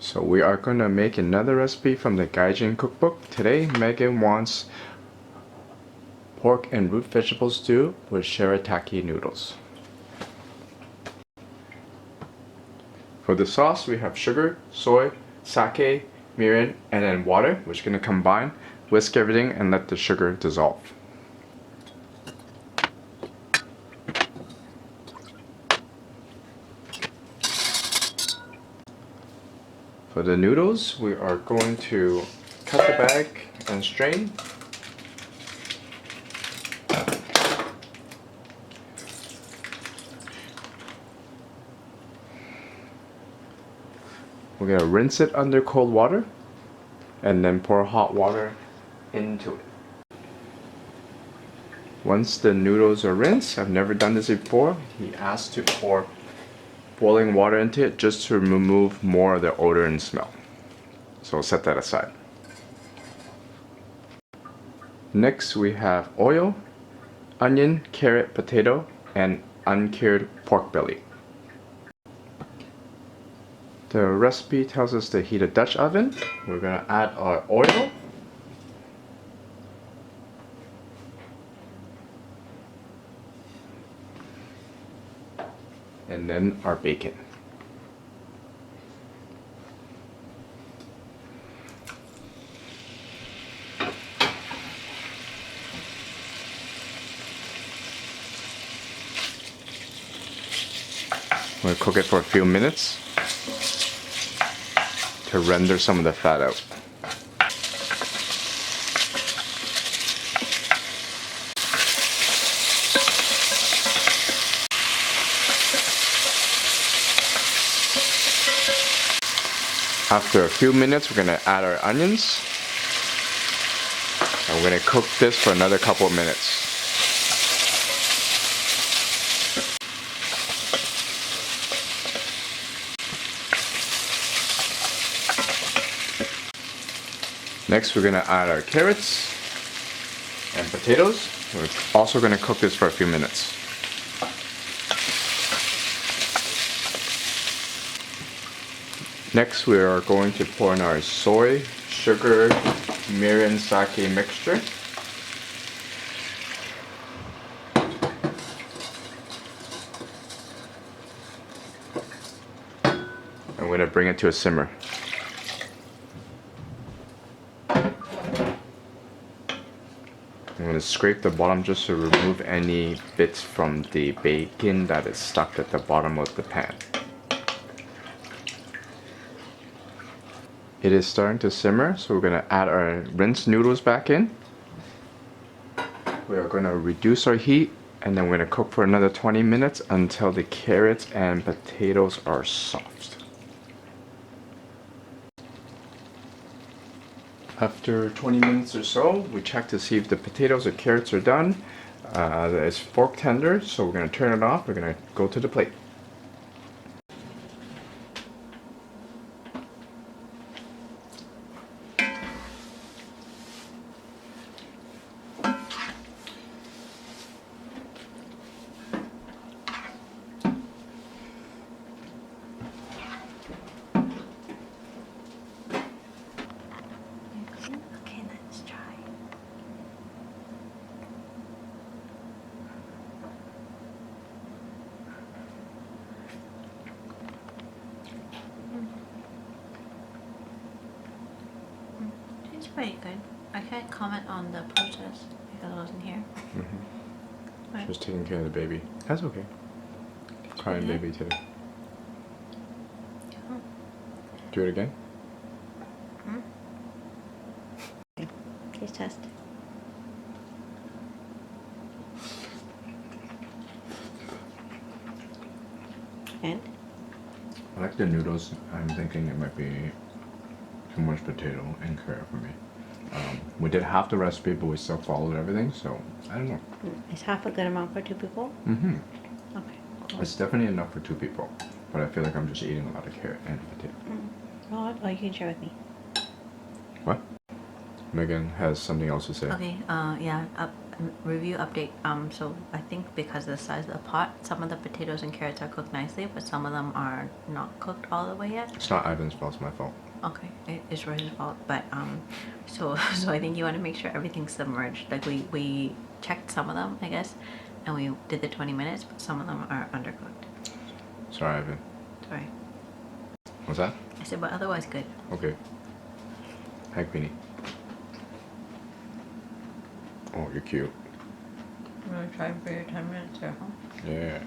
So we are going to make another recipe from the Gaijin cookbook. Today Megan wants pork and root vegetable stew with shirataki noodles. For the sauce we have sugar, soy, sake, mirin, and then water, which is going to combine, whisk everything and let the sugar dissolve. For the noodles, we are going to cut the bag and strain. We're going to rinse it under cold water and then pour hot water into it. Once the noodles are rinsed, I've never done this before, he asked to pour boiling water into it just to remove more of the odor and smell. So I'll set that aside. Next we have oil, onion, carrot, potato, and uncured pork belly. The recipe tells us to heat a Dutch oven. We're going to add our oil. And then our bacon. We're going to cook it for a few minutes to render some of the fat out. After a few minutes, we're going to add our onions. And we're going to cook this for another couple of minutes. Next, we're going to add our carrots and potatoes. We're also going to cook this for a few minutes. Next, we are going to pour in our soy, sugar, mirin, sake mixture. I'm going to bring it to a simmer. I'm going to scrape the bottom just to remove any bits from the bacon that is stuck at the bottom of the pan. It is starting to simmer, so we're going to add our rinsed noodles back in. We are going to reduce our heat and then we're going to cook for another 20 minutes until the carrots and potatoes are soft. After 20 minutes or so, we check to see if the potatoes or carrots are done. It's fork tender, so we're going to turn it off. We're going to go to the plate. Okay, let's try. Tastes pretty good. I can't comment on the process because I wasn't here. She was taking care of the baby. That's okay. Crying baby today. Oh. Do it again. Taste test. And? I like the noodles. I'm thinking it might be too much potato and carrot for me. We did half the recipe, but we still followed everything, so I don't know. Is half a good amount for 2 people? Mm-hmm. Okay. Cool. It's definitely enough for 2 people, but I feel like I'm just eating a lot of carrot and potato. Oh, you can share with me. What? Megan has something else to say. Okay, yeah, review update. So I think because of the size of the pot, some of the potatoes and carrots are cooked nicely, but some of them are not cooked all the way yet. It's not Ivan's fault, it's my fault. Okay, it is Rose's fault, but so I think you want to make sure everything's submerged. Like we checked some of them, I guess, and we did the 20 minutes, but some of them are undercooked. Sorry, Ivan. Sorry. What's that? I said, but otherwise good. Okay. Hi, Queenie. Oh, you're cute. You want to try for your 10 minutes here, huh? Yeah.